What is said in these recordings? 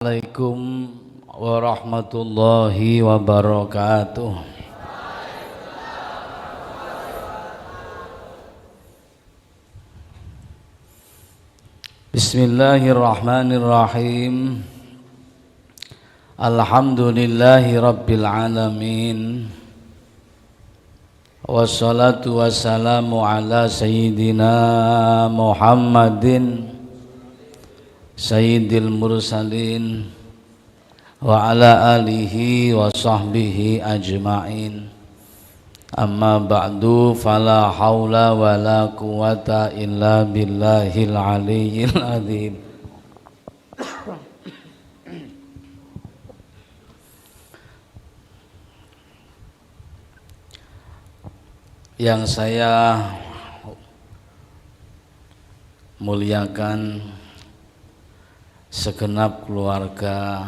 Assalamualaikum warahmatullahi wabarakatuh. Bismillahirrahmanirrahim. Alhamdulillahi rabbil alamin. Wassalatu wassalamu ala sayyidina Muhammadin Sayyidil mursalin wa ala alihi wa sahbihi ajma'in. Amma ba'du, fala hawla wa la quwata illa billahil aliyyil azim. Yang saya muliakan segenap keluarga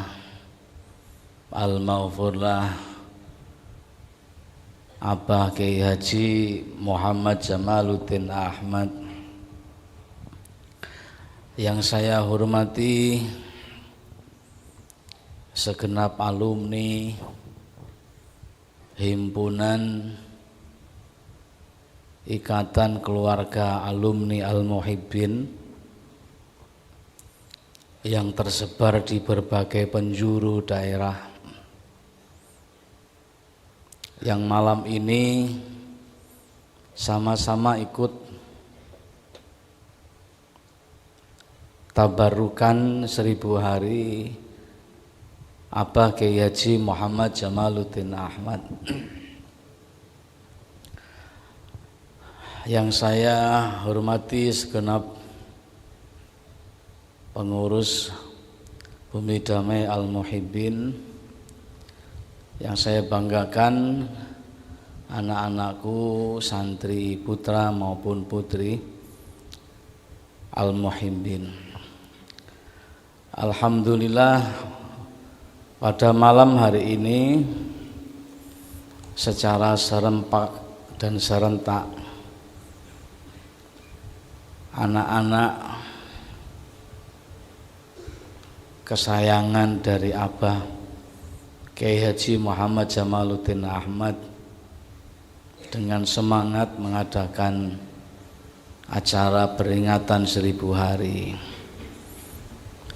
Al-Maghfurlah Abah Kiai Haji Muhammad Jamaluddin Ahmad. Yang saya hormati segenap alumni Himpunan Ikatan Keluarga Alumni Al-Muhibbin yang tersebar di berbagai penjuru daerah, yang malam ini sama-sama ikut tabarukan 1000 hari Abah Kiai Haji Muhammad Jamaluddin Ahmad. Yang saya hormati segenap pengurus Bumi Damai Al-Muhibbin, yang saya banggakan anak-anakku, santri putra maupun putri Al-Muhibbin. Alhamdulillah, pada malam hari ini secara serempak dan serentak anak-anak kesayangan dari Abah Kiai Haji Muhammad Jamaluddin Ahmad dengan semangat mengadakan acara peringatan 1000 hari.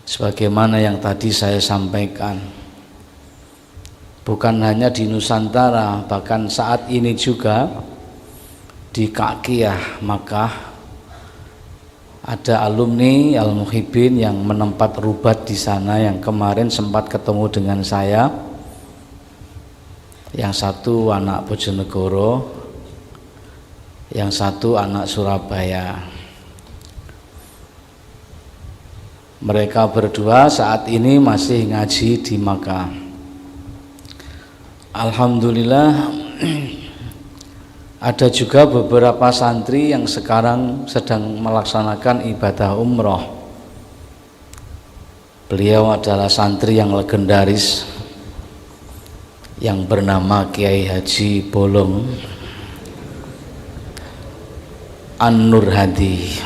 Sebagaimana yang tadi saya sampaikan, bukan hanya di Nusantara, bahkan saat ini juga di Kakiyah Makkah ada alumni Al-Muhibbin yang menempat rubat di sana, yang kemarin sempat ketemu dengan saya. Yang satu anak Bojonegoro, yang satu anak Surabaya. Mereka berdua saat ini masih ngaji di Makkah. Alhamdulillah, ada juga beberapa santri yang sekarang sedang melaksanakan ibadah umroh. Beliau adalah santri yang legendaris yang bernama Kiai Haji Bolong An-Nur Hadi,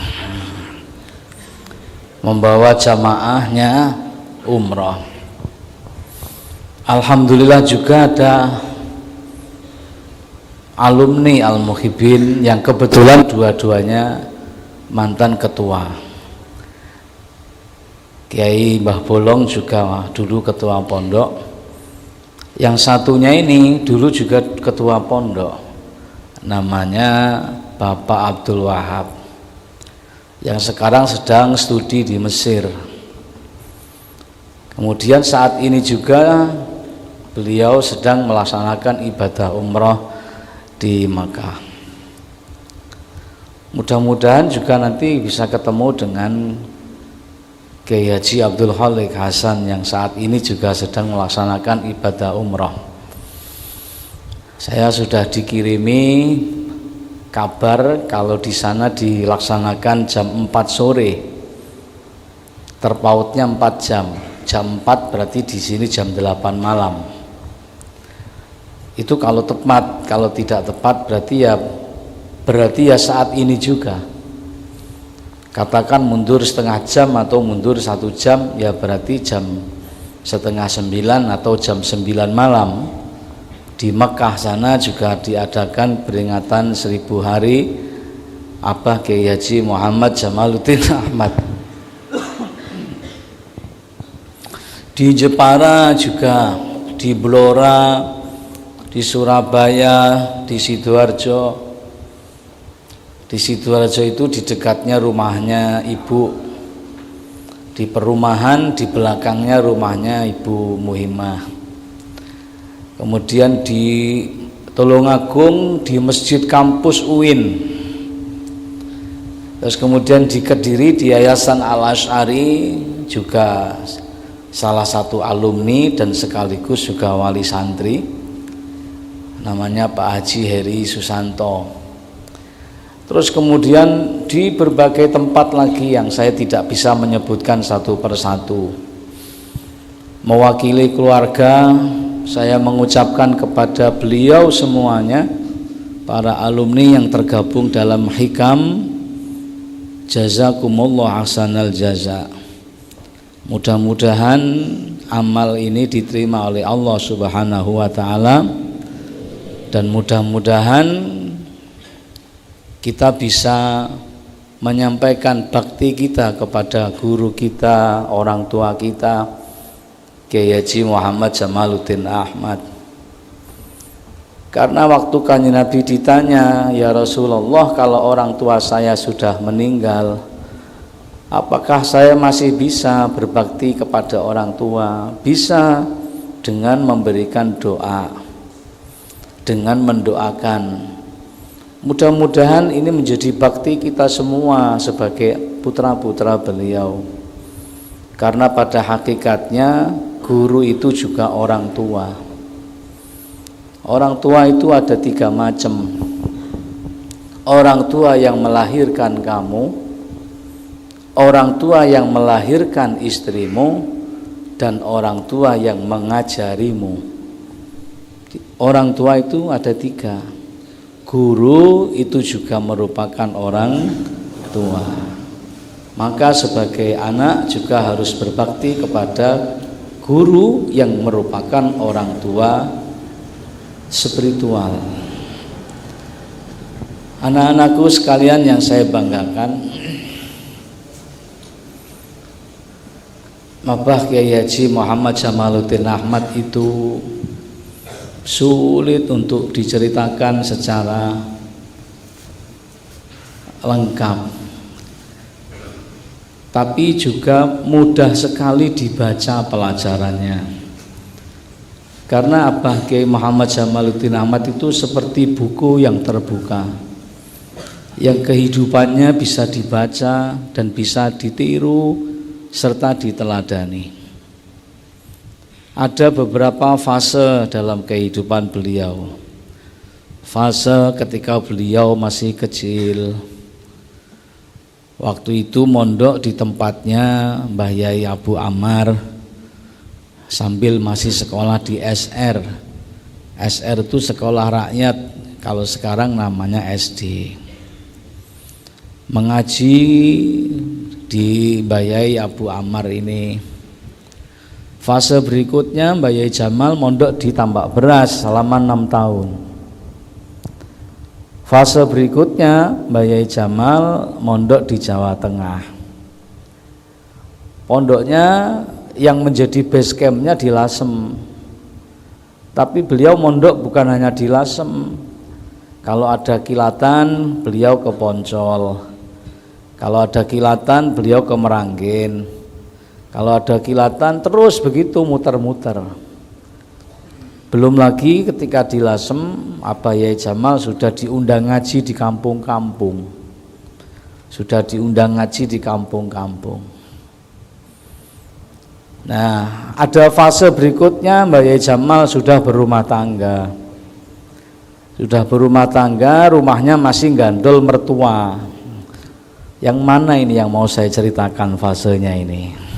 membawa jamaahnya umroh. Alhamdulillah juga ada alumni Al-Muhibbin yang kebetulan dua-duanya mantan ketua. Kiai Mbah Bolong juga dulu ketua pondok, yang satunya ini dulu juga ketua pondok, namanya Bapak Abdul Wahab, yang sekarang sedang studi di Mesir. Kemudian saat ini juga beliau sedang melaksanakan ibadah umroh di Makkah. Mudah-mudahan juga nanti bisa ketemu dengan Kiai Haji Abdul Khalik Hasan yang saat ini juga sedang melaksanakan ibadah umroh. Saya sudah dikirimi kabar kalau di sana dilaksanakan jam 4 sore, terpautnya 4 jam. Jam 4 berarti di sini jam 8 malam. Itu kalau tepat, kalau tidak tepat berarti ya saat ini juga. Katakan mundur setengah jam atau mundur 1 jam, ya berarti jam 8:30 atau jam 9 malam di Mekah sana juga diadakan peringatan 1000 hari Abah Kiai Haji Muhammad Jamaluddin Ahmad. Di Jepara juga, di Blora, di Surabaya, di Sidoarjo. Di Sidoarjo itu di dekatnya rumahnya ibu, di perumahan di belakangnya rumahnya Ibu Muhimah. Kemudian di Tulungagung di Masjid Kampus UIN. Terus kemudian di Kediri di Yayasan Al Asy'ari juga salah satu alumni dan sekaligus juga wali santri, namanya Pak Haji Heri Susanto. Terus kemudian di berbagai tempat lagi yang saya tidak bisa menyebutkan satu persatu. Mewakili keluarga, saya mengucapkan kepada beliau semuanya, para alumni yang tergabung dalam Hikam, jazakumullah ahsanal jaza. Mudah-mudahan amal ini diterima oleh Allah Subhanahu wa taala, dan mudah-mudahan kita bisa menyampaikan bakti kita kepada guru kita, orang tua kita, Kiai Haji Muhammad Jamaluddin Ahmad. Karena waktu Kanjeng Nabi ditanya, "Ya Rasulullah, kalau orang tua saya sudah meninggal, apakah saya masih bisa berbakti kepada orang tua?" Bisa, dengan memberikan doa, dengan mendoakan. Mudah-mudahan ini menjadi bakti kita semua sebagai putra-putra beliau. Karena pada hakikatnya guru itu juga orang tua. Orang tua itu ada 3 macam. Orang tua yang melahirkan kamu, orang tua yang melahirkan istrimu, dan orang tua yang mengajarimu. Orang tua itu ada 3. Guru itu juga merupakan orang tua. Maka sebagai anak juga harus berbakti kepada guru yang merupakan orang tua spiritual. Anak-anakku sekalian yang saya banggakan, Abah Kiai Haji Muhammad Jamaluddin Ahmad itu sulit untuk diceritakan secara lengkap, tapi juga mudah sekali dibaca pelajarannya. Karena Abah Kiai Muhammad Jamaluddin Ahmad itu seperti buku yang terbuka, yang kehidupannya bisa dibaca dan bisa ditiru serta diteladani. Ada beberapa fase dalam kehidupan beliau. Fase ketika beliau masih kecil. Waktu itu mondok di tempatnya Mbah Yai Abu Ammar sambil masih sekolah di SR. SR itu sekolah rakyat, kalau sekarang namanya SD. Mengaji di Mbah Yai Abu Ammar ini. Fase berikutnya Mbah Yai Jamal mondok di Tambak Beras selama 6 tahun. Fase berikutnya Mbah Yai Jamal mondok di Jawa Tengah. Pondoknya yang menjadi base campnya di Lasem. Tapi beliau mondok bukan hanya di Lasem. Kalau ada kilatan beliau ke Poncol. Kalau ada kilatan beliau ke Meranggen. Kalau ada kilatan terus begitu muter-muter. Belum lagi ketika di Lasem, Abah Yai Jamal sudah diundang ngaji di kampung-kampung. Sudah diundang ngaji di kampung-kampung. Nah, ada fase berikutnya Mbah Yai Jamal sudah berumah tangga. Sudah berumah tangga, rumahnya masih gandol mertua. Yang mana ini yang mau saya ceritakan fasenya ini?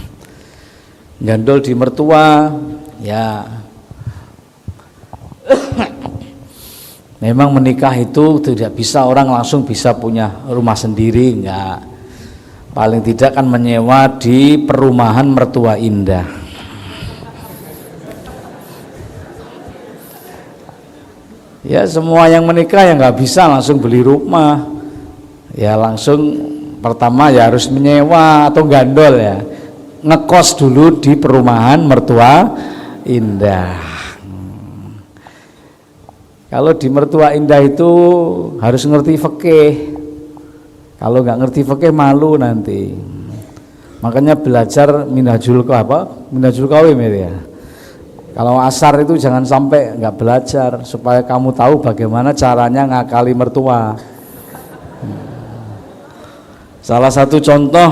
Gandol di mertua, ya memang menikah itu tidak bisa orang langsung bisa punya rumah sendiri, enggak. Paling tidak kan menyewa di perumahan mertua indah. Ya semua yang menikah ya nggak bisa langsung beli rumah, ya langsung pertama ya harus menyewa atau gandol ya, ngekos dulu di perumahan mertua indah. Kalau di mertua indah itu harus ngerti fikih, kalau nggak ngerti fikih malu nanti. Makanya belajar minhajul qawim ya. Kalau asar itu jangan sampai nggak belajar, supaya kamu tahu bagaimana caranya ngakali mertua. Salah satu contoh,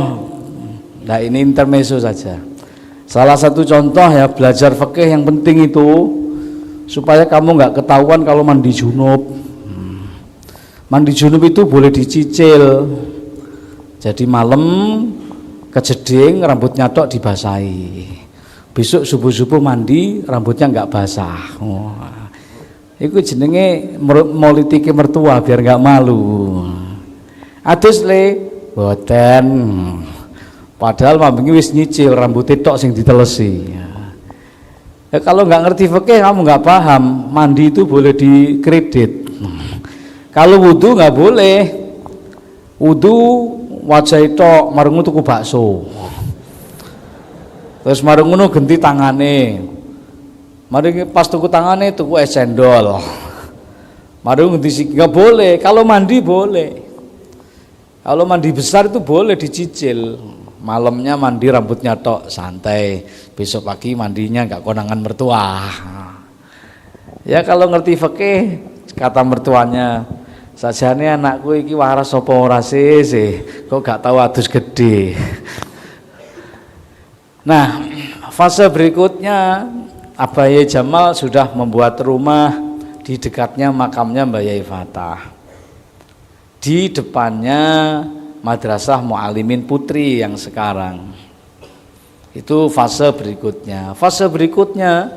nah ini intermezzo saja. Salah satu contoh ya belajar fikih yang penting itu supaya kamu nggak ketahuan kalau mandi junub. Mandi junub itu boleh dicicil. Jadi malam kejeding rambutnya tok dibasahi. Besok subuh-subuh mandi rambutnya nggak basah. Itu jenenge molitike mertua biar nggak malu. Adus le boten. Padahal mambingi wis nyicil rambutnya tok sing ditelesi. Ya, kalau nggak ngerti fikih kamu nggak paham, mandi itu boleh dikredit. Kalau wudu nggak boleh. Wudu wajah tok marungu tuku bakso. Terus marung ngono genti tangane. Mari pas tuku tangane tuku es cendol. Marung genti siki enggak boleh, kalau mandi boleh. Kalau mandi besar itu boleh dicicil. Malamnya mandi rambutnya tok santai. Besok pagi mandinya enggak konangan mertua. Ya kalau ngerti fikih kata mertuanya, sajane anakku iki waras apa ora sih, kok gak tahu adus gede. Nah, fase berikutnya Abaye Jamal sudah membuat rumah di dekatnya makamnya Mbah Yai Fatah. Di depannya Madrasah Muallimin Putri yang sekarang. Itu fase berikutnya. Fase berikutnya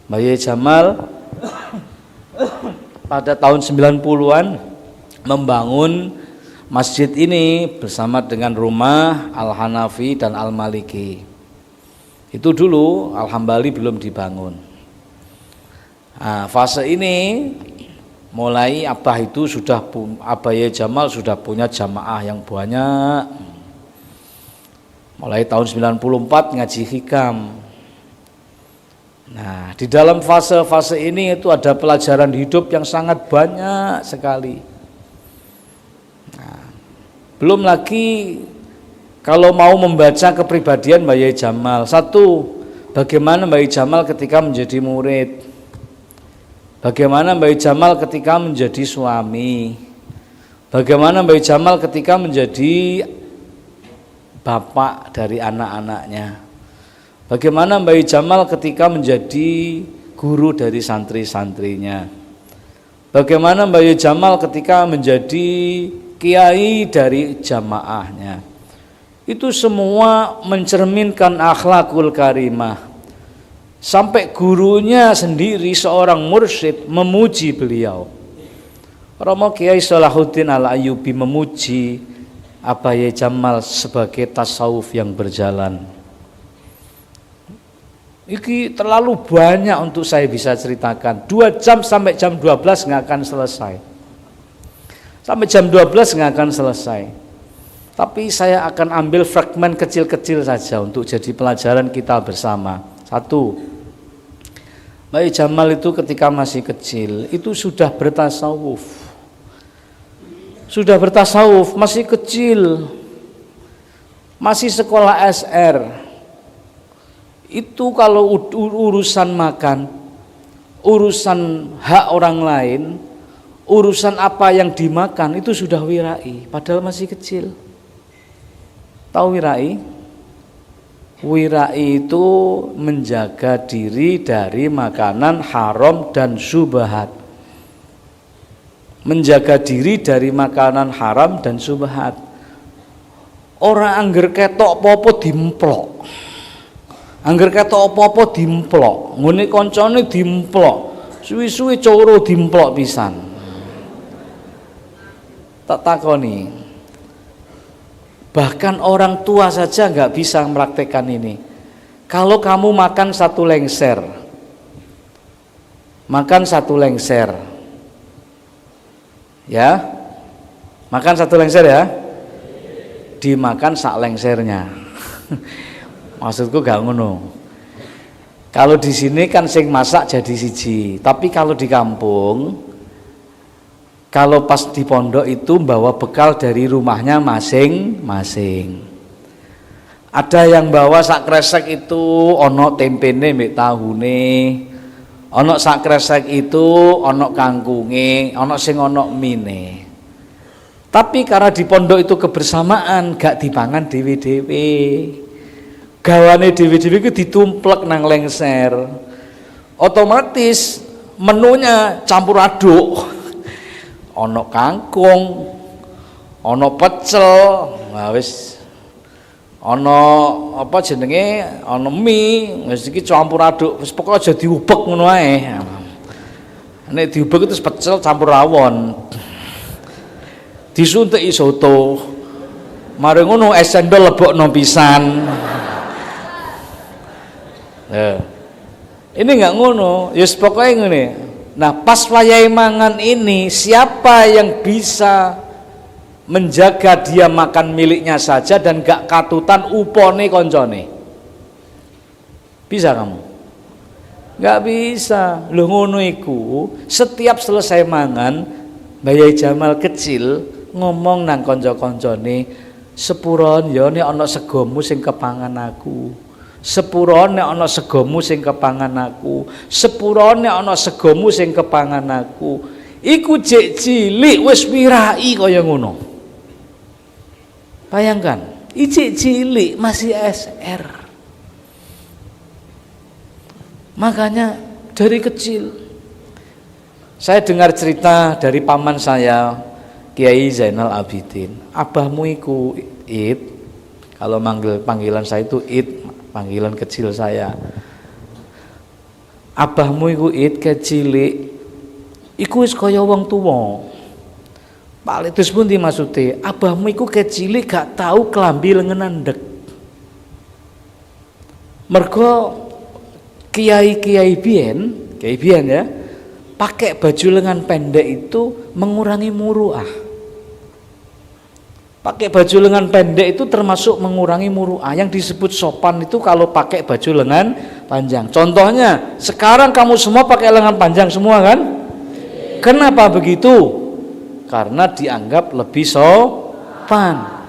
Mbah Yai Jamal pada tahun 90-an membangun masjid ini bersama dengan rumah Al-Hanafi dan Al-Maliki. Itu dulu Al-Hambali belum dibangun. Nah, fase ini mulai Abaye Jamal sudah punya jamaah yang banyak. Mulai tahun 94 ngaji hikam. Nah, di dalam fase-fase ini itu ada pelajaran hidup yang sangat banyak sekali. Nah, belum lagi kalau mau membaca kepribadian Mbah Yai Jamal. Satu, bagaimana Mbah Yai Jamal ketika menjadi murid. Bagaimana Mbah Yai Jamal ketika menjadi suami. Bagaimana Mbah Yai Jamal ketika menjadi bapak dari anak-anaknya. Bagaimana Mbah Yai Jamal ketika menjadi guru dari santri-santrinya. Bagaimana Mbah Yai Jamal ketika menjadi kiai dari jamaahnya. Itu semua mencerminkan akhlakul karimah. Sampai gurunya sendiri seorang mursyid memuji beliau. Romo Kiai Salahuddin Al-Ayyubi memuji Abaye Jamal sebagai tasawuf yang berjalan. Ini terlalu banyak untuk saya bisa ceritakan. 2 jam sampai jam 12 nggak akan selesai. Sampai jam 12 nggak akan selesai. Tapi saya akan ambil fragmen kecil-kecil saja untuk jadi pelajaran kita bersama. Satu, Mbah Yai Jamal itu ketika masih kecil itu sudah bertasawuf. Sudah bertasawuf, masih kecil. Masih sekolah SR. Itu kalau urusan makan, urusan hak orang lain, urusan apa yang dimakan itu sudah wirai, padahal masih kecil. Tahu wirai? Wirai itu menjaga diri dari makanan haram dan syubhat. Menjaga diri dari makanan haram dan syubhat. Orang angger ketok apa-apa dimplok. Angger ketok apa-apa dimplok. Ngene koncone dimplok. Suwi-suwi coro dimplok pisan. Tak takoni. Bahkan orang tua saja nggak bisa mempraktekkan ini. Kalau kamu makan satu lengser, Ya, makan satu lengser ya, dimakan sak lengsernya. Maksudku gak ngono. Kalau di sini kan sing masak jadi siji, tapi kalau di kampung, kalau pas di pondok itu bawa bekal dari rumahnya masing-masing. Ada yang bawa sak kresek itu ono tempene mbek tahune, ono sak kresek itu ono kangkunge, ono sing ono mine. Tapi karena di pondok itu kebersamaan, gak dipangan dewe-dewe. Gawane dewe-dewe itu ditumplek nang lengser. Otomatis menunya campur aduk. Ono kangkung, ono pecel, nah wis ono apa jenenge, ono mie, wis iki campur aduk, wis pokoke aja diubek ngono ae. Nek diubek itu pecel campur rawon. Disuntik soto. Mari ngono es cendol lebokno pisan. Ini enggak ngono, ya pokoke ngene. Nah, pas wayahe mangan ini, siapa yang bisa menjaga dia makan miliknya saja dan gak katutan upone koncone? Bisa kamu? Gak bisa. Lho ngono iku, setiap selesai mangan, Bayi Jamal kecil ngomong nang kanca-kancane, "Sepuron ya nek ana segomu sing kepangan aku. Sepuron nek ana segomu sing kepangan aku. Sepuron nek ana segomu sing kepangan aku." Iku jek cilik wis wirai kaya ngono. Bayangkan, ijik cilik masih SR. Makanya dari kecil saya dengar cerita dari paman saya, Kiai Zainal Abidin. Abahmu iku Id, kalau panggilan saya itu Id, panggilan kecil saya. Abahmu iku Id kecilik, iku wis kaya wong tuwa. Pak Letus pun dimaksude, abahmu iku kecilik gak tahu kelambi lengenan ndek. Mergo kiai biyen ya, pakai baju lengan pendek itu mengurangi muruah. Pakai baju lengan pendek itu termasuk mengurangi muruah. Yang disebut sopan itu kalau pakai baju lengan panjang. Contohnya, sekarang kamu semua pakai lengan panjang semua kan? Kenapa begitu? Karena dianggap lebih sopan.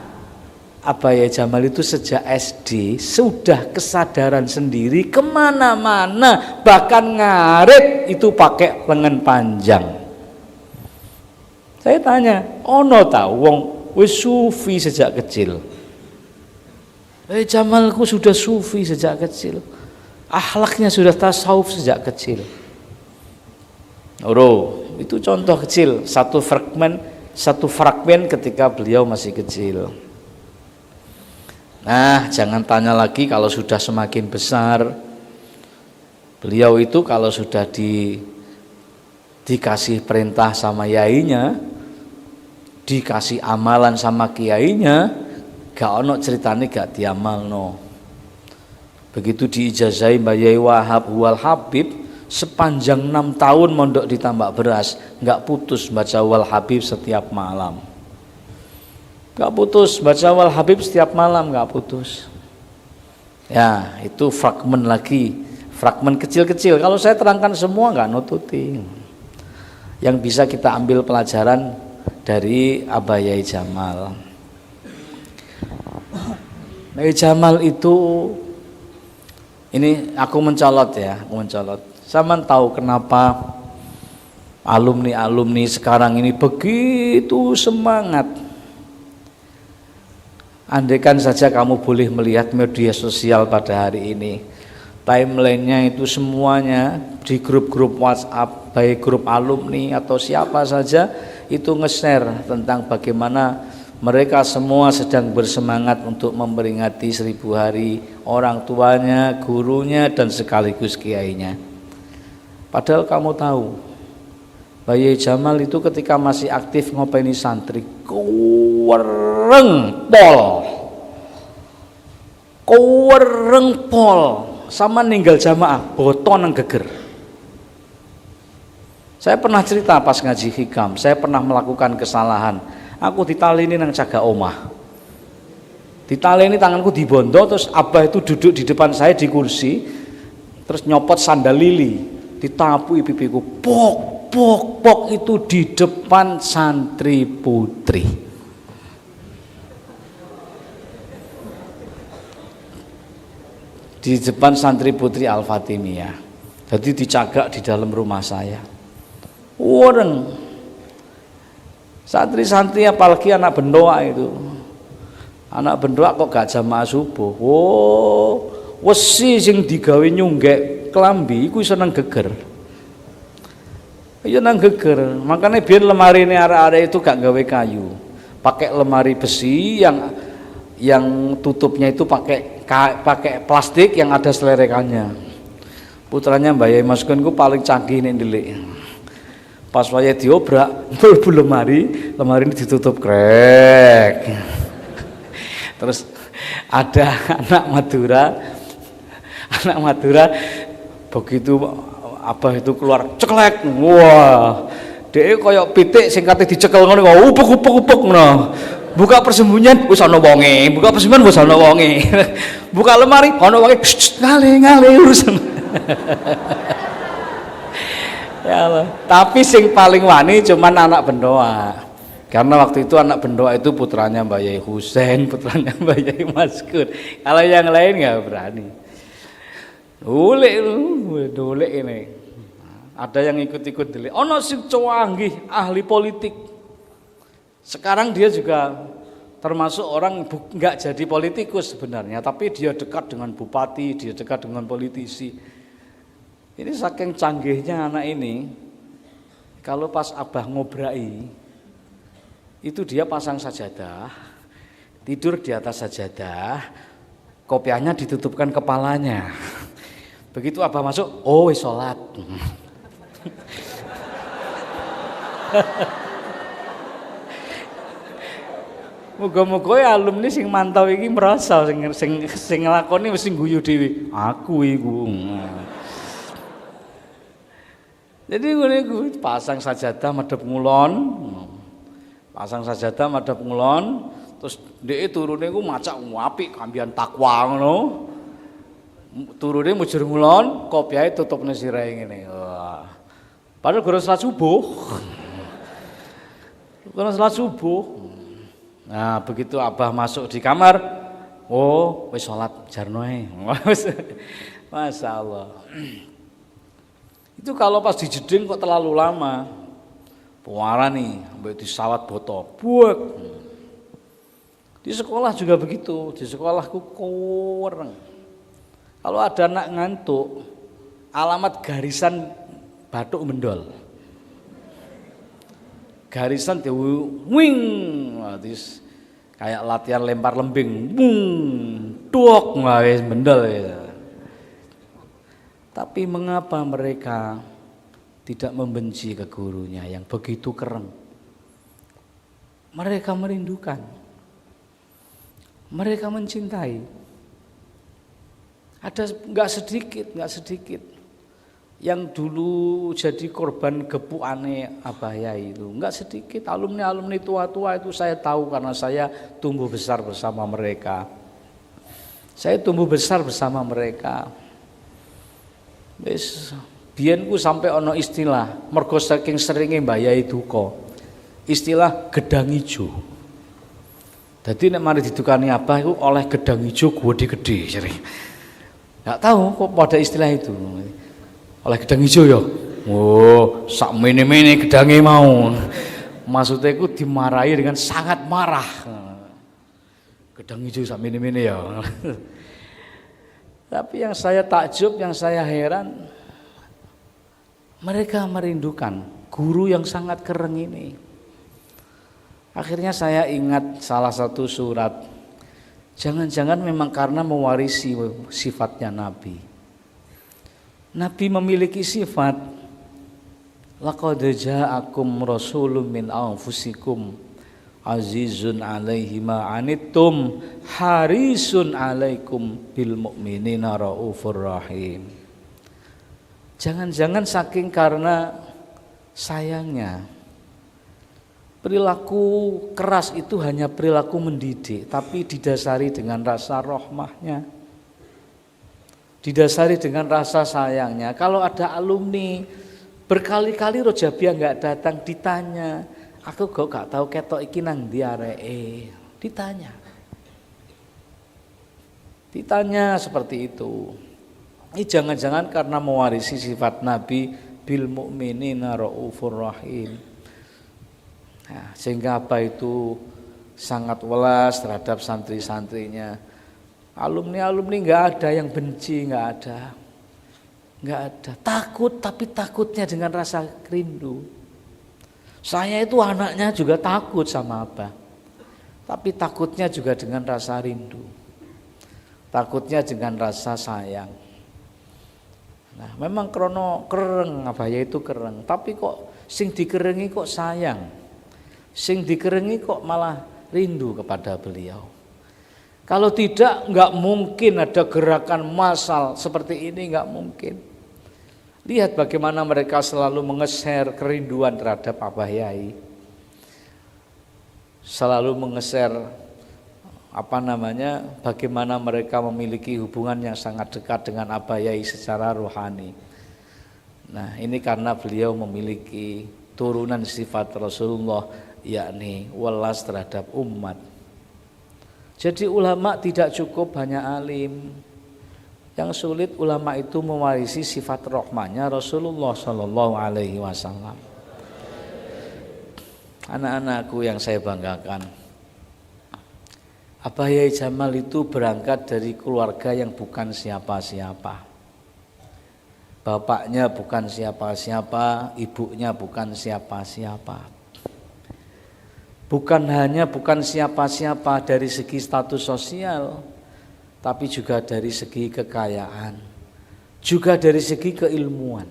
Abaya Jamal itu sejak SD sudah kesadaran sendiri, kemana-mana bahkan ngarit itu pakai lengan panjang. Saya tanya, ono ta wong wis sufi sejak kecil? Jamalku sudah sufi sejak kecil, akhlaknya sudah tasawuf sejak kecil. Itu contoh kecil, satu fragmen ketika beliau masih kecil. Nah, jangan tanya lagi kalau sudah semakin besar. Beliau itu kalau sudah dikasih perintah sama yainya, dikasih amalan sama kiainya, gak ono ceritane gak diamalno. Begitu diijazai Mbah Yai Wahab Wal Habib, sepanjang 6 tahun mondok di Tambak Beras, gak putus baca Wal Habib setiap malam. Gak putus baca Wal Habib setiap malam, gak putus. Ya, itu fragmen lagi, fragmen kecil-kecil. Kalau saya terangkan semua gak nututi. Yang bisa kita ambil pelajaran dari Abah Yai Jamal. Yai Jamal itu, ini aku mencolot. Saman tahu kenapa alumni sekarang ini begitu semangat. Andaikan saja kamu boleh melihat media sosial pada hari ini, timelinenya itu semuanya di grup-grup WhatsApp, baik grup alumni atau siapa saja, itu nge-share tentang bagaimana mereka semua sedang bersemangat untuk memperingati 1000 hari orang tuanya, gurunya, dan sekaligus kiainya. Padahal kamu tahu, Bayi Jamal itu ketika masih aktif ngopeni santri, kuwereng pol sama ninggal jamaah boto nang geger. Saya pernah cerita pas ngaji hikam, saya pernah melakukan kesalahan. Aku ditalini nang jaga omah. Ditalini tanganku dibondo, terus abah itu duduk di depan saya di kursi, terus nyopot sandal lili, ditapui pipiku, pok, pok, pok itu di depan santri putri. Di depan santri putri Al-Fatimiyah. Jadi dicagak di dalam rumah saya. Orang santri-santri apalagi anak bendoa itu. Anak bendoa kok gak jamaah subuh. Oh, wesi sing digawe nyunggek klambi iku iso nang geger. Iya nang geger. Makanya biar lemari ini arek-arek itu gak gawe kayu. Pakai lemari besi yang tutupnya itu pakai plastik yang ada selerekannya. Putranya Mbak Yai Maskun ku paling canggih nih ndelik. Pas waya diobrak, mlebu lemari ini ditutup krek. Terus ada anak Madura begitu abah itu keluar ceklek, wah dia koyok pitik sing kate dicekel ngono upuk ngono. Buka persembunyian wis ana wonge, buka persembunyian wis ana wonge. Buka lemari ana wonge, ngale urusan. Ya Allah. Tapi sing paling wani cuman anak bendoa. Karena waktu itu anak bendoa itu putranya Mbak Yai Husein, putranya Mbak Yai Maskur. Kalau yang lain nggak berani. Dolek ini. Ada yang ikut-ikut dili. Ono sing canggih ahli politik. Sekarang dia juga termasuk orang nggak jadi politikus sebenarnya, tapi dia dekat dengan bupati, dia dekat dengan politisi. Ini saking canggihnya anak ini, kalau pas abah ngobrai, itu dia pasang sajadah, tidur di atas sajadah, kopiahnya ditutupkan kepalanya. Begitu abah masuk, oh wis sholat. Muga-muga ya alumni sing mantau iki merasa sing nglakoni mesti guyu dhewe. Aku iku. Jadi gue pasang sajadah madhep ngulon. Pasang sajadah madhep ngulon, terus dhek turune iku macak apik kambian takwa ngono. Turune mujur ngulon, kopiahe tutupne sirahe ngene. Wah. Padahal guru salat subuh. Guru salat subuh. Nah, begitu abah masuk di kamar, oh, wis salat jarno ae. Masya Allah. Itu kalau pas dijeding kok terlalu lama. Puarani sampai disawat boto. Buek. Di sekolah juga begitu, di sekolahku kurang. Kalau ada anak ngantuk, alamat garisan bathuk mendol. Garisan wing, kayak latihan lempar lembing, tuok wis mendol ya. Tapi mengapa mereka tidak membenci ke gurunya yang begitu keren? Mereka merindukan, mereka mencintai. Ada nggak sedikit yang dulu jadi korban gepuane Abah Yai itu, nggak sedikit alumni tua-tua itu saya tahu karena saya tumbuh besar bersama mereka. Saya tumbuh besar bersama mereka. Wis biyenku sampai ono istilah mergo saking seringe Mbah Yai duka. Istilah gedang ijo. Dadi nek mari didukani Abah iku oleh gedang ijo gede-gede sering. Enggak tahu kok pada istilah itu. Oleh gedang ijo ya. Oh, sak mene-mene gedange mau. Maksudnya iku dimarahi dengan sangat marah. Gedang ijo sak mene-mene ya. Tapi yang saya takjub, yang saya heran, mereka merindukan guru yang sangat keren ini. Akhirnya saya ingat salah satu surat. Jangan-jangan memang karena mewarisi sifatnya Nabi. Nabi memiliki sifat laqad ja'akum rasulun min anfusikum azizun 'alaihi ma 'anittum harisun 'alaikum bil mu'minina raufur rahim. Jangan-jangan saking karena Sayangnya perilaku keras itu hanya perilaku mendidik, tapi didasari dengan rasa rahmahnya, didasari dengan rasa sayangnya. Kalau ada alumni berkali-kali Rojabia nggak datang, ditanya, aku kok gak tahu ketok iki nang ndi areke, ditanya seperti itu. Ini jangan-jangan karena mewarisi sifat Nabi bil mu'minina raufur rahim. Nah, sehingga apa itu sangat welas terhadap santri-santrinya. Alumni nggak ada yang benci, nggak ada. Takut, tapi takutnya dengan rasa rindu. Saya itu anaknya juga takut sama Abah, tapi takutnya juga dengan rasa rindu. Takutnya dengan rasa sayang. Nah, memang krono kereng Abah itu kereng, tapi kok sing dikerengi kok sayang, sing dikerengi kok malah rindu kepada beliau. Kalau tidak, nggak mungkin ada gerakan massal seperti ini, nggak mungkin. Lihat bagaimana mereka selalu mengeser kerinduan terhadap Abah Yai, selalu mengeser bagaimana mereka memiliki hubungan yang sangat dekat dengan Abah Yai secara rohani. Nah, ini karena beliau memiliki turunan sifat Rasulullah, yakni welas terhadap umat. Jadi ulama tidak cukup hanya alim. Yang sulit ulama itu mewarisi sifat rahmahnya Rasulullah Shallallahu Alaihi Wasallam. Anak-anakku yang saya banggakan, Abah Yai Jamal itu berangkat dari keluarga yang bukan siapa-siapa. Bapaknya bukan siapa-siapa, ibunya bukan siapa-siapa. Bukan hanya bukan siapa-siapa dari segi status sosial, tapi juga dari segi kekayaan, juga dari segi keilmuan.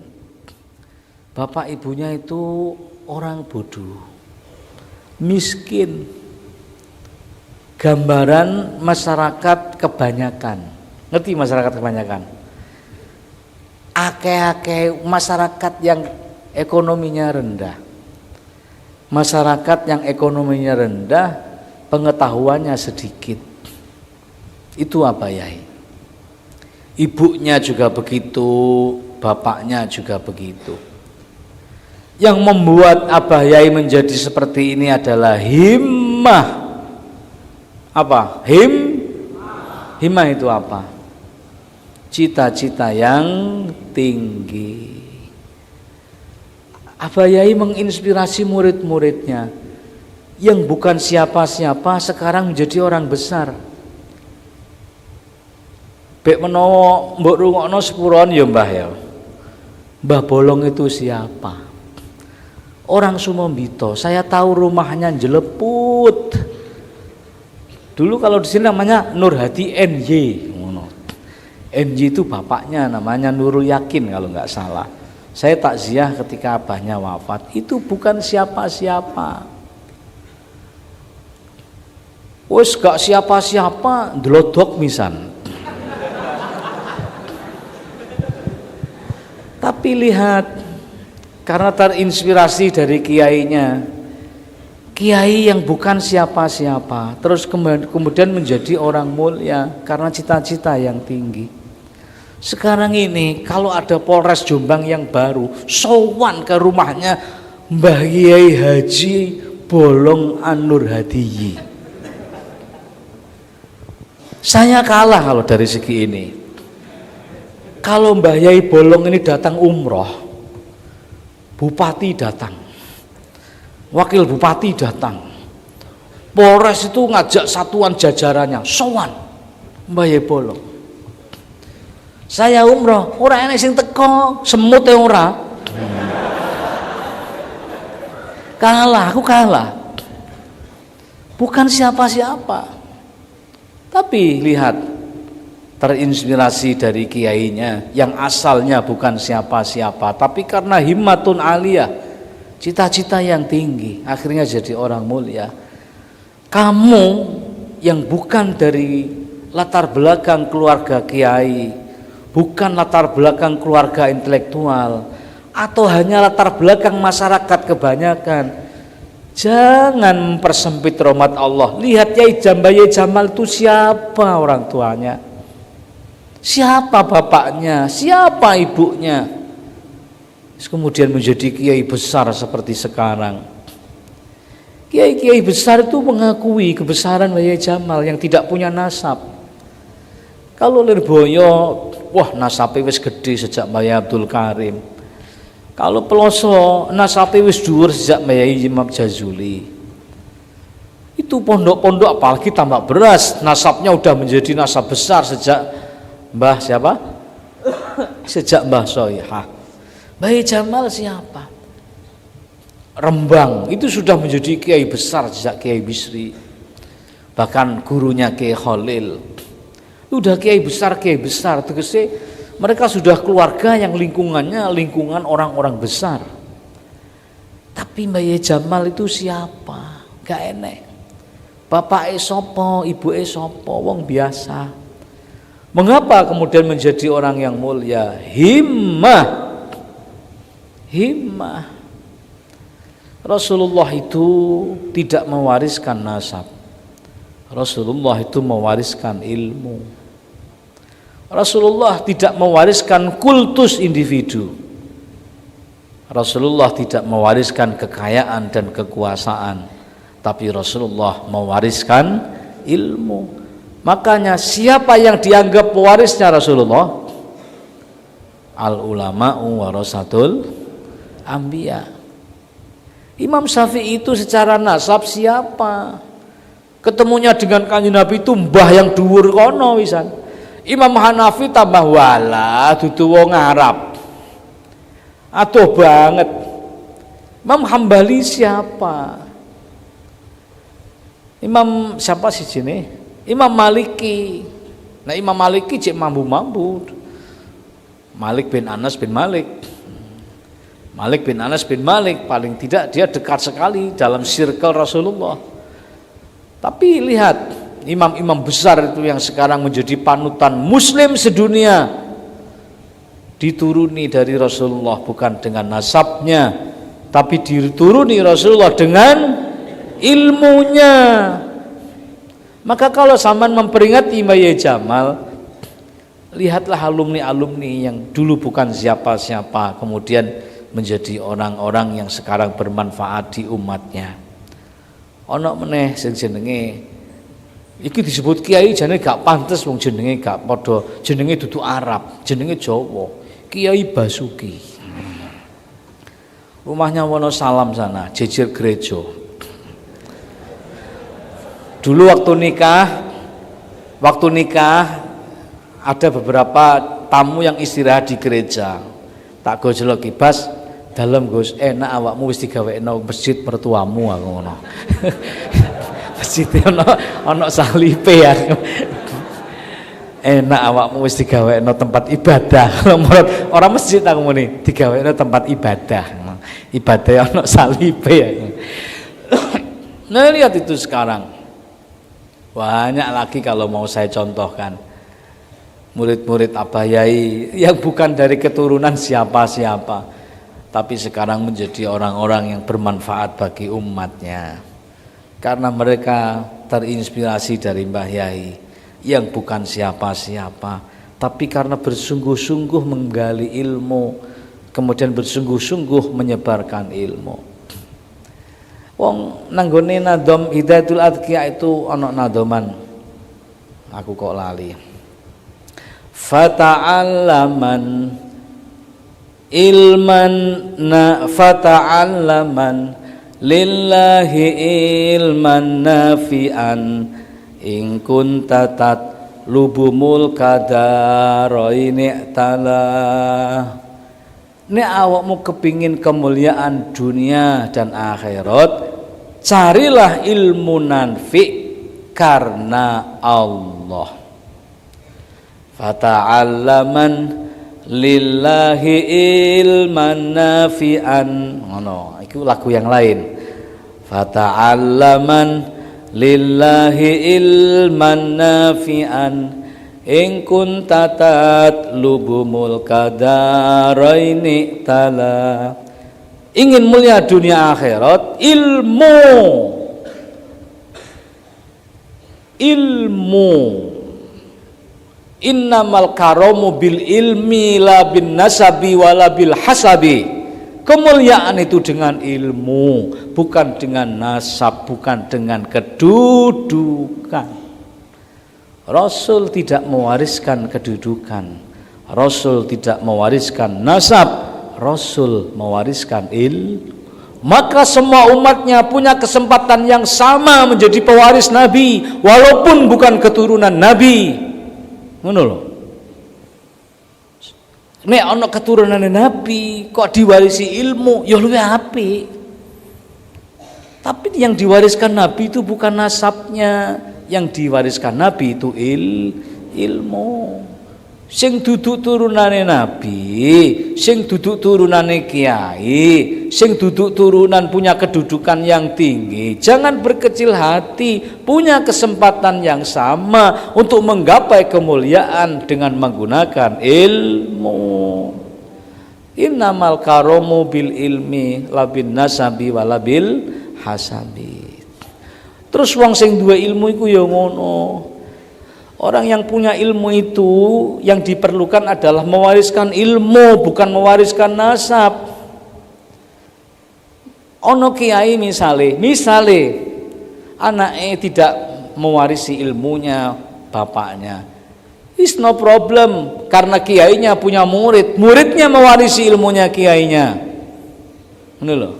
Bapak ibunya itu orang bodoh, miskin, gambaran masyarakat kebanyakan. Ngerti masyarakat kebanyakan? Akeh-akeh masyarakat yang ekonominya rendah. Masyarakat yang ekonominya rendah, pengetahuannya sedikit. Itu Abah Yai. Ibunya juga begitu, bapaknya juga begitu. Yang membuat Abah Yai menjadi seperti ini adalah himmah. Apa? Himmah itu apa? Cita-cita yang tinggi. Abah Yai menginspirasi murid-muridnya yang bukan siapa-siapa sekarang menjadi orang besar. Bek menawa mbok rungokno sepuron ya Mbah ya. Mbah Bolong itu siapa? Orang Sumombito. Saya tahu rumahnya jeleput. Dulu kalau di sini namanya Nurhadi NY. NY itu bapaknya namanya Nurul Yakin kalau nggak salah. Saya takziah ketika abahnya wafat. Itu bukan siapa-siapa. Wes gak siapa-siapa, delodok misan. Tapi lihat, karena terinspirasi dari kiainya, kiai yang bukan siapa-siapa, terus kemudian menjadi orang mulia karena cita-cita yang tinggi. Sekarang ini kalau ada Polres Jombang yang baru, sowan ke rumahnya Mbah Kiai Haji Bolong An-Nur Hadiyi. Saya kalah kalau dari segi ini. Kalau Mbah Yai Bolong ini datang umroh, bupati datang, wakil bupati datang, Polres itu ngajak satuan jajarannya, sowan Mbah Yai Bolong. Saya umroh, ora enek sing teko, semut e ora. Kalah, aku kalah. Bukan siapa-siapa. Tapi lihat, terinspirasi dari kiainya yang asalnya bukan siapa-siapa, tapi karena himmatun aliyah, cita-cita yang tinggi, akhirnya jadi orang mulia. Kamu yang bukan dari latar belakang keluarga kiai, bukan latar belakang keluarga intelektual, atau hanya latar belakang masyarakat kebanyakan. Jangan mempersempit rahmat Allah. Lihat Yai Jamal itu siapa orang tuanya, siapa bapaknya, siapa ibunya, kemudian menjadi kiai besar seperti sekarang. Kiai-kiai besar itu mengakui kebesaran Yai Jamal yang tidak punya nasab. Kalau Lirboyo, wah nasabnya wis gede sejak Mbah Abdul Karim. Kalau Peloso nasabnya wis dhuwur sejak Mbah Imam Jazuli. Itu pondok-pondok apalagi tambak beras, nasabnya udah menjadi nasab besar sejak Mbah siapa? Sejak Mbah Soihah. Mbah Jamal siapa? Rembang itu sudah menjadi kiai besar sejak Kiai Bisri. Bahkan gurunya Kiai Khalil udah kiai besar tegese mereka sudah keluarga yang lingkungannya lingkungan orang-orang besar. Tapi Mbah Jamal itu siapa? Gak enek. Bapak sopo, ibu sopo, wong biasa. Mengapa kemudian menjadi orang yang mulia? Himmah. Rasulullah itu tidak mewariskan nasab. Rasulullah itu mewariskan ilmu. Rasulullah tidak mewariskan kultus individu. Rasulullah tidak mewariskan kekayaan dan kekuasaan, tapi Rasulullah mewariskan ilmu. Makanya siapa yang dianggap pewarisnya Rasulullah? Al ulama'u warasatul anbiya. Imam Syafi'i itu secara nasab siapa? Ketemunya dengan Kanjeng Nabi itu mbah yang dhuwur kono wisan. Imam Hanafi tambah wala dudu wong Arab. Aduh banget. Imam Hambali siapa? Imam siapa sih sini? Imam Maliki. Nah Imam Maliki cek mampu-mampu. Malik bin Anas bin Malik. Malik bin Anas bin Malik paling tidak dia dekat sekali dalam circle Rasulullah. Tapi lihat imam-imam besar itu yang sekarang menjadi panutan muslim sedunia dituruni dari Rasulullah bukan dengan nasabnya, tapi dituruni Rasulullah dengan ilmunya. Maka kalau zaman memperingati Mbah Jamal, lihatlah alumni-alumni yang dulu bukan siapa-siapa kemudian menjadi orang-orang yang sekarang bermanfaat di umatnya. Ono meneh sing jenenge iki disebut kiai jane gak pantes wong jenenge gak padha, jenenge dudu Arab, jenenge Jawa. Kiai Basuki. Rumahnya Wonosalam sana, jejer gereja. Dulu waktu nikah ada beberapa tamu yang istirahat di gereja. Tak gojlok kibas dalam Gus enak awakmu wis digawekno masjid mertuamu aku ngono. Masjid ono salipe ya. Enak awakmu wis digawekno tempat ibadah. Orang masjid aku muni digawekno tempat ibadah. Ibadah ono salipe ya. Nah lihat itu sekarang. Banyak lagi kalau mau saya contohkan. Murid-murid Abah Yai yang bukan dari keturunan siapa-siapa, tapi sekarang menjadi orang-orang yang bermanfaat bagi umatnya karena mereka terinspirasi dari Mbah Yai yang bukan siapa-siapa, tapi karena bersungguh-sungguh menggali ilmu kemudian bersungguh-sungguh menyebarkan ilmu. Wong nanggone nadom Hidayatul Adqiya itu ana nadoman aku kok lali. Fata'allaman ilman fata'allaman lillahi ilman nafi'an in kunta tatlubumul kadaraini ta'ala. Nek awakmu kepingin kemuliaan dunia dan akhirat, carilah ilmu nafi' karena Allah. Fata'allaman lillahi ilman nafi'an. Ngono, itu lagu yang lain. Fata'allaman lillahi ilman nafi'an in kunta tatlubumul kadaraini tala. Ingin mulia dunia akhirat, ilmu. Innamal karamu bil ilmi la bin nasabi wala bil hasabi. Kemuliaan itu dengan ilmu, bukan dengan nasab, bukan dengan kedudukan. Rasul tidak mewariskan kedudukan, Rasul tidak mewariskan nasab, Rasul mewariskan ilmu. Maka semua umatnya punya kesempatan yang sama menjadi pewaris Nabi, walaupun bukan keturunan Nabi. Ngono lho. Nek ana keturunan Nabi kok diwarisi ilmu, ya luwih apik. Tapi yang diwariskan Nabi itu bukan nasabnya, yang diwariskan Nabi itu ilmu. Sing duduk turunane Nabi, sing duduk turunane kiai, sing duduk turunan punya kedudukan yang tinggi. Jangan berkecil hati, punya kesempatan yang sama untuk menggapai kemuliaan dengan menggunakan ilmu. Innamal karamu bil ilmi labin nasabi walabil hasabi. Terus wong sing duwe ilmu iku ya ngono. Orang yang punya ilmu itu yang diperlukan adalah mewariskan ilmu, bukan mewariskan nasab. Ono kiai misale anaknya tidak mewarisi ilmunya bapaknya, it's no problem karena kiainya punya murid, muridnya mewarisi ilmunya kiainya. Ini loh.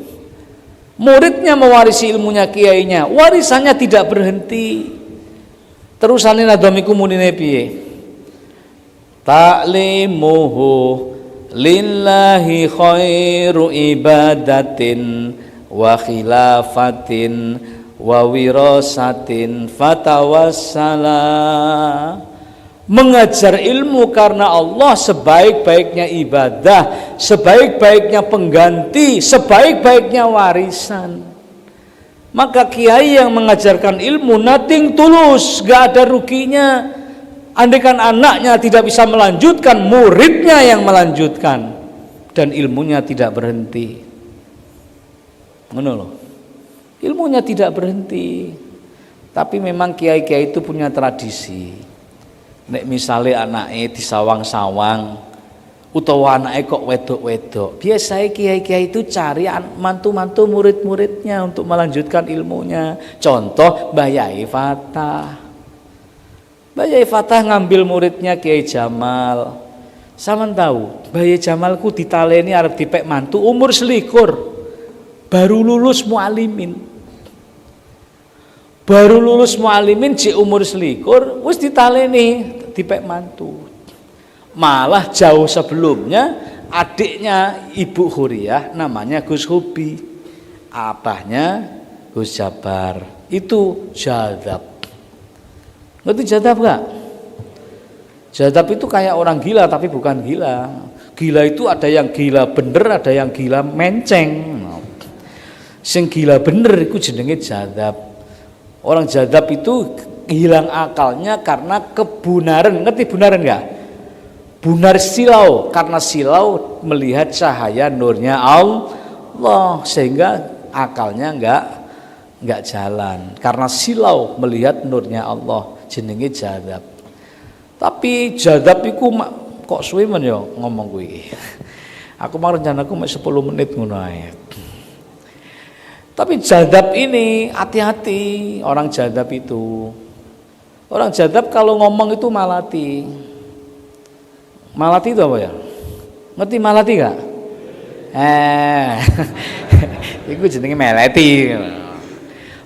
Muridnya mewarisi ilmunya kiainya, warisannya tidak berhenti. Terusane nadhamiku munine piye? Ta'limuhu lillahi khairu ibadatin wa khilafatin wa wirasatin fatawassala. Mengajar ilmu karena Allah sebaik-baiknya ibadah, sebaik-baiknya pengganti, sebaik-baiknya warisan. Maka kiai yang mengajarkan ilmu nothing tulus, gak ada ruginya. Andaikan anaknya tidak bisa melanjutkan, muridnya yang melanjutkan, dan ilmunya tidak berhenti. Ngono loh. Ilmunya tidak berhenti. Tapi memang kiai-kiai itu punya tradisi. Nek misalnya anaknya disawang-sawang, utawa anaknya kok wedok-wedok, biasanya kiai-kiai itu cari mantu-mantu murid-muridnya untuk melanjutkan ilmunya. Contoh Mbah Yai Fatah. Mbah Yai Fatah ngambil muridnya Kiai Jamal. Sampeyan tahu, Mbah Yai Jamal ku ditaleni arep dipek mantu umur 21, baru lulus mualimin. Baru lulus mualimin cek umur 21 wis ditaleni dipek mantu. Malah jauh sebelumnya adiknya Ibu Huriyah namanya Gus Hubi, abahnya Gus Jabar, itu jadab. Ngerti jadab gak? Jadab itu kayak orang gila tapi bukan gila. Gila itu ada yang gila bener, ada yang gila menceng. Sing gila bener itu jenenge jadab. Orang jadab itu hilang akalnya karena kebunaran. Ngerti bunaran gak? Bunar silau, karena silau melihat cahaya nurnya Allah sehingga akalnya enggak jalan. Karena silau melihat nurnya Allah, jenenge jadab. Tapi jadab iku kok suwe men ya ngomong kuwi. Aku mah rencanaku mek 10 menit ngono ae. Tapi jadab ini hati-hati orang jadab itu. Orang jadab kalau ngomong itu malati. Malati itu apa ya? Ngerti malati gak? Iku jenenge melati.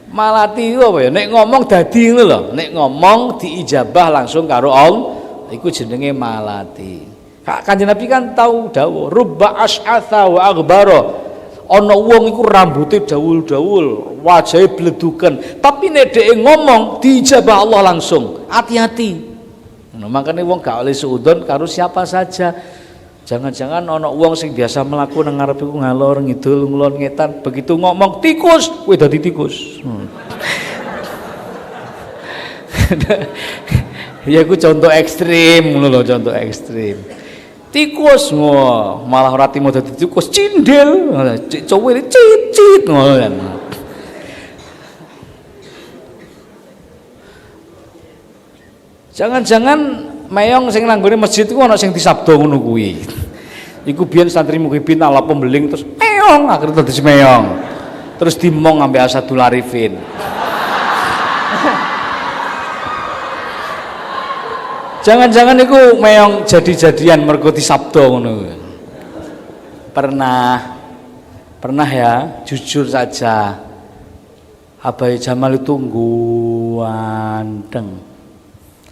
Malati itu apa ya? Nek ngomong dadi ngono lho. Nek ngomong diijabah langsung karo Allah, iku jenenge malati. Kanjeng Nabi kan tahu dawuh, rubba as'atha wa aghbara. Ana wong iku rambute dawul-dawul, wajahe bleduken, tapi nek dhek ngomong diijabah Allah langsung. Hati-hati. Nah, makanya wong gak oleh suudon karo siapa saja. Jangan-jangan ana wong sing biasa mlaku nang ngarep iku ngalor ngidul ngulon ngetan, begitu ngomong tikus, kowe dadi tikus. Ya iku contoh ekstrim ngono lho, contoh ekstrim. Tikus malah ora timo dadi tikus cindil, cowil cicit ngono kan. Jangan-jangan meong sing nanggone masjid iku ana sing disabda ngono kuwi. Iku biyen santri Muhibin ala pembeling terus meong akhirnya dadi meong. Terus dimong ambek Asadul Arifin. Jangan-jangan iku meong jadi-jadian mergo disabda ngono. Pernah ya, jujur saja. Abai Jamal itu ganteng.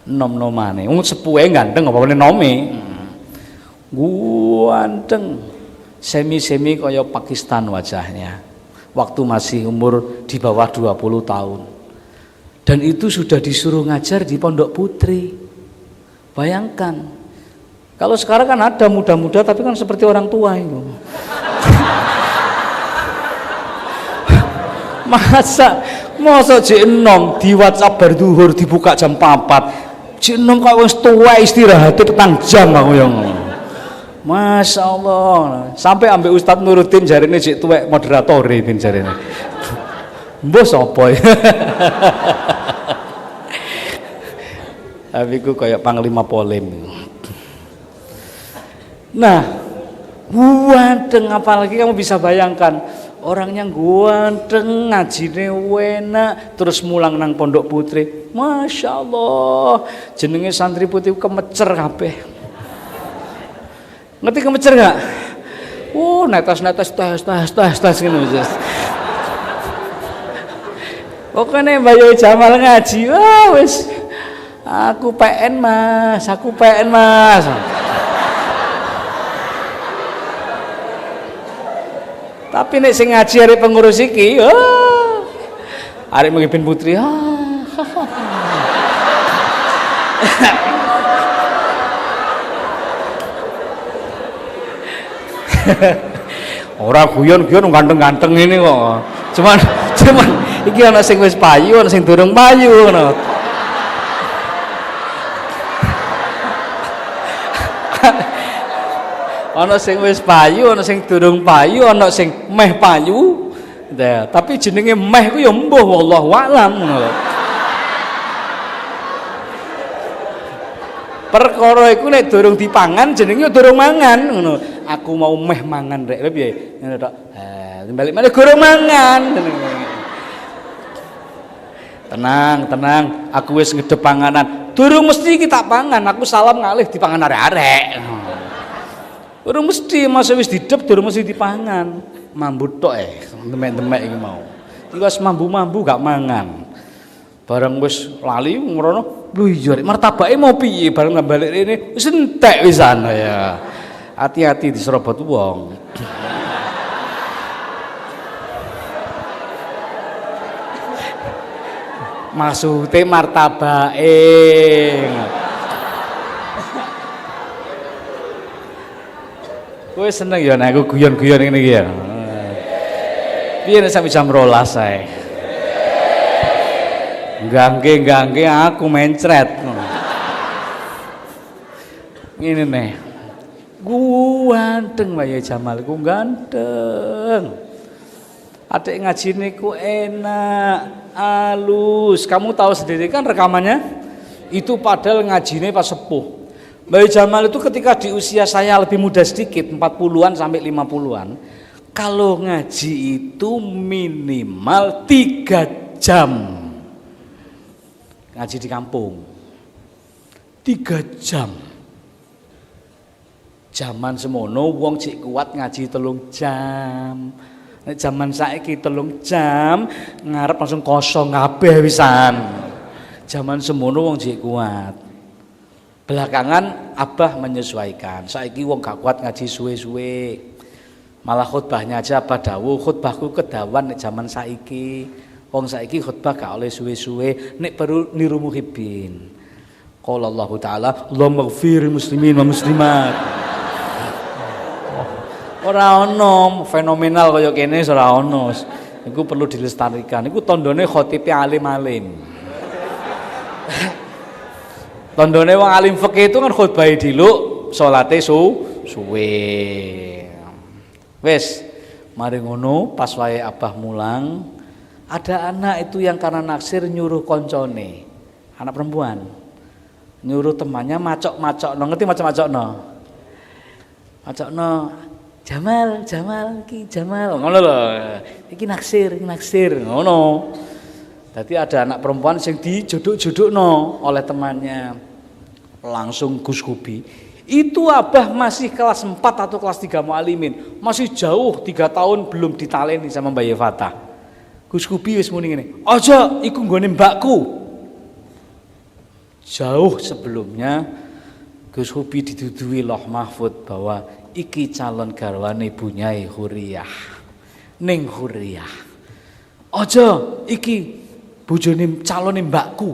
Nom-nomane. Wong sepuhe ganteng apa meneh nome. Ganteng. Semi-semi kaya Pakistan wajahnya. Waktu masih umur di bawah 20 tahun. Dan itu sudah disuruh ngajar di Pondok Putri. Bayangkan. Kalau sekarang kan ada muda-muda tapi kan seperti orang tua itu. Masa jek enom di WhatsApp bar zuhur dibuka jam 4. Jek enom kok wis tuwa istirahat petang jam aku yang. Masya Allah. Sampai ambek Ustadz Nuruddin jarine jek tuwek moderatore pin jarine. Mbah sapa ya? Tapi ku kayak panglima polim. Nah, ganteng, apalagi kamu bisa bayangkan orangnya ganteng, ngajine enak, terus mulang nang Pondok Putri. Masya Allah, jenenge santri putih kemecer kabeh. Ngerti kemecer gak? Netes tes ngene wis. Pokoknya Bayu Jamal ngaji, wis. Aku PN mas. Tapi nek sing ngaji arek pengurus iki, arek Muhibin Putri. Ora guyon-guyon ganteng-ganteng ini kok. Cuman iki ana sing wis payu, ana sing durung payu ngono. Ana sing wis payu, ana sing durung payu, ana sing meh payu. Nah, tapi jenenge meh ku ya mbuh wallahu alam ngono lho. Perkara iku nek durung dipangan jenenge durung mangan ngono. Aku mau meh mangan rek piye? Ngono tok. Balik meneh durung mangan. Tenang, aku wis ngedep panganan. Durung mesti kita pangan, aku salam ngalih dipangan arek-arek. Durung mesti masa wis didep durung mesti dipangan. Mambu tok demek-demek iki mau. Iki wis mambu-mambu gak mangan. Bareng wis lali ngrono, lho iya rek martabake mau piye bareng balik rene wis entek wisan ya. Hati-hati diserobot wong. Maksudnya martabake. Kowe seneng ya nek aku guyon-guyon ngene iki ya. Piye nek sampe jam 12 ae. Gangge aku mencret. Ngene nih. Ganteng Bayu Jamal ku ganteng. Adik ngajine ku enak, halus. Kamu tahu sendiri kan rekamannya? Itu padahal ngajine pas sepuh. Bayu Jamal itu ketika di usia saya lebih muda sedikit, 40-an sampai 50-an, kalau ngaji itu minimal 3 jam. Ngaji di kampung. 3 jam. Zaman semono wong cik kuat ngaji 3 jam. Nek zaman saiki 3 jam ngarep langsung kosong kabeh wisan. Zaman semono wong cik kuat. Belakangan Abah menyesuaikan. Saiki wong gak kuat ngaji suwe-suwe. Malah khutbahnya aja Abah dawuh, khutbahku kedawan nek zaman saiki. Wong saiki khutbah gak oleh suwe-suwe, nek perlu niru Muhibin. Qala Allah Ta'ala, Allahumma ighfiril muslimin wa muslimat. Ora ono fenomenal kaya kene ora ono. Iku perlu dilestarikan. Iku tandane khotibe alim-alim. Tandane wong alim fikih itu kan khutbah diluk, salate suwe. Wis, mari ngono pas wae abah mulang, ada anak itu yang karena naksir nyuruh koncone, anak perempuan. Nyuruh temannya macok-macokno, ngerti macok-macokno? Macokno, Jamal, ki Jamal, ngono lho. Iki naksir, ngono. Jadi ada anak perempuan yang dijodok-jodokno oleh temannya. Langsung Gus Kubi. Itu abah masih kelas 4 atau kelas 3 mualimin. Masih jauh 3 tahun belum ditaleni sama Mbak Fatah. Gus Kubi wis muni ngene, "Aja iku nggone mbakku." Jauh sebelumnya Gus Kubi dituduhi Loh Mahfud bahwa iki calon garwane bunyai Huriyah. Ning Huriyah. Aja iki bojone calone mbakku.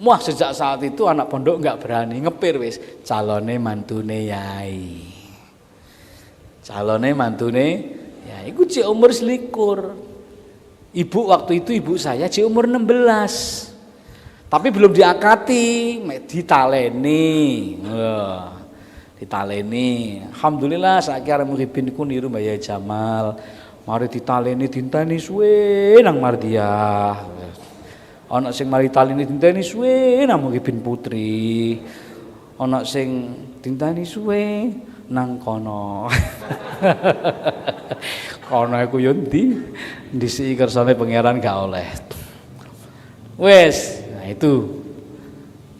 Wah, sejak saat itu anak pondok enggak berani ngepir wis calone mantune yai. Calone mantune ya iku cek umur 21. Ibu waktu itu ibu saya cek umur 16. Tapi belum diakati, ditaleni. Ditaleni. Alhamdulillah saiki arep muhibin iku niru Mbah Yai Jamal. Mari ditaleni dinteni suwe nang Mardiah. Ana sing mari taleni dinteni suwe nang muhibin putri. Ana sing dinteni suwe nang kono. Kono iku yo ndi? Ndisiki kersane pangeran gak oleh. Wes, nah itu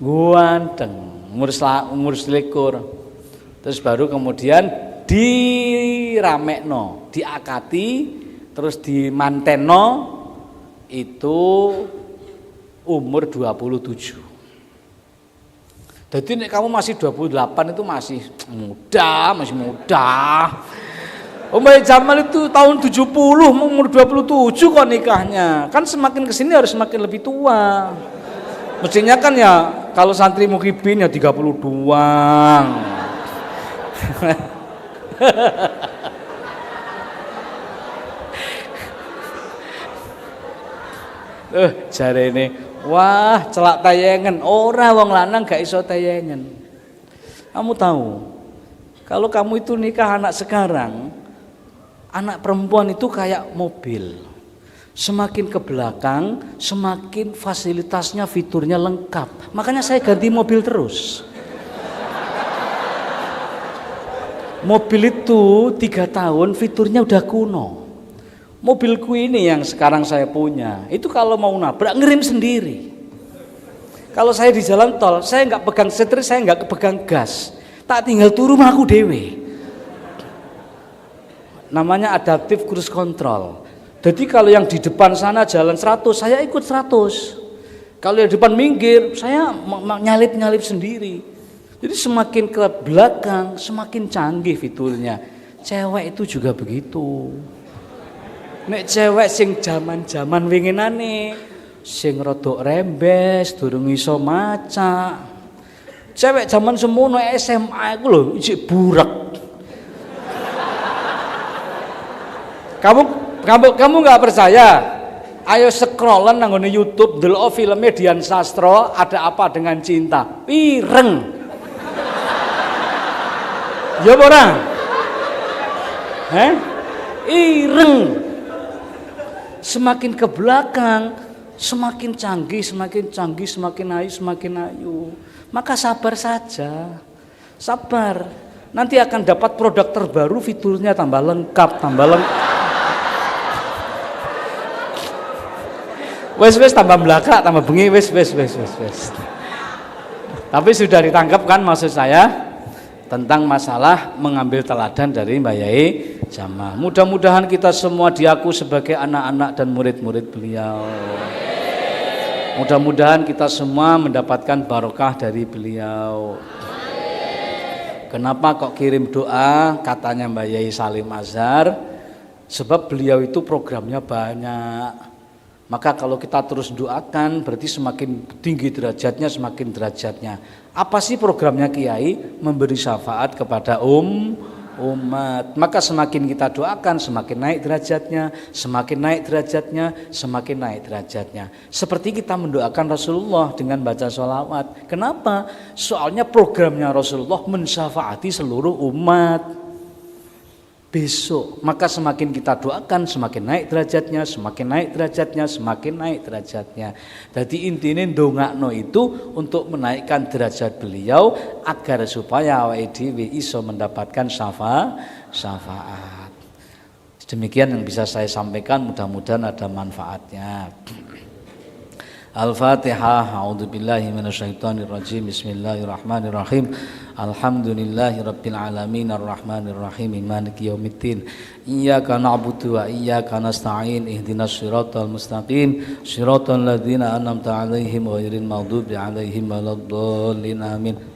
ganteng, umur selikur. Terus baru kemudian diramekno, diakati, terus dimantenno itu umur 27. Jadi nek kamu masih 28 itu masih muda. Mbak Jamal itu tahun 70 umur 27 kok nikahnya. Kan semakin kesini harus semakin lebih tua. Mestinya kan ya kalau santri muhibin ya 30 doang. Jare ini, wah celak tayangan. Ora wong lanang gak iso tayangan. Kamu tahu, kalau kamu itu nikah anak sekarang, anak perempuan itu kayak mobil. Semakin ke belakang, semakin fasilitasnya, fiturnya lengkap. Makanya saya ganti mobil terus. Mobil itu 3 tahun fiturnya udah kuno. Mobilku ini yang sekarang saya punya, itu kalau mau nabrak ngerim sendiri. Kalau saya di jalan tol, saya nggak pegang setir, saya nggak pegang gas. Tak tinggal turun aku dewe. Namanya adaptive cruise control. Jadi kalau yang di depan sana jalan 100, saya ikut 100. Kalau yang di depan minggir, saya nyalip sendiri. Jadi semakin ke belakang, semakin canggih fiturnya. Cewek itu juga begitu. Nek cewek sing zaman-zaman winginane, sing rodok rembes, durung iso maca. Cewek zaman semono SMA iku lho isih burak. Kamu nggak percaya? Ayo scrollan nang ngone YouTube, delok filmnya Dian Sastro, Ada Apa Dengan Cinta. Pireng. Ya ora? Ireng. Semakin ke belakang, semakin canggih, semakin ayu. Maka sabar saja. Sabar. Nanti akan dapat produk terbaru, fiturnya tambah lengkap. Wes tambah belakang, tambah bengi, wes. Tapi sudah ditangkap kan maksud saya tentang masalah mengambil teladan dari Mbak Yai Jamal. Mudah-mudahan kita semua diaku sebagai anak-anak dan murid-murid beliau. Mudah-mudahan kita semua mendapatkan barokah dari beliau. Kenapa kok kirim doa? Katanya Mbak Yai Salim Azhar, sebab beliau itu programnya banyak. Maka kalau kita terus doakan, berarti semakin tinggi derajatnya, semakin derajatnya. Apa sih programnya Kiai? Memberi syafaat kepada umat. Maka semakin kita doakan, semakin naik derajatnya, semakin naik derajatnya, semakin naik derajatnya. Seperti kita mendoakan Rasulullah dengan baca sholawat. Kenapa? Soalnya programnya Rasulullah mensyafaati seluruh umat besok. Maka semakin kita doakan, semakin naik derajatnya, semakin naik derajatnya, semakin naik derajatnya. Jadi intinya ndongakno itu untuk menaikkan derajat beliau agar supaya awake dhewe iso mendapatkan syafaat. Demikian yang bisa saya sampaikan, mudah-mudahan ada manfaatnya. Al-Fatihah. A'udzubillahi minasyaitonirrajim. Bismillahirrahmanirrahim. Alhamdulillahirabbil alamin arrahmanir rahim maliki yaumiddin. Iyyaka na'budu wa iyyaka nasta'in. Ihdinas siratal mustaqim. Shiratal ladzina an'amta 'alaihim ghairil maghdubi 'alaihim waladdallin. Amin.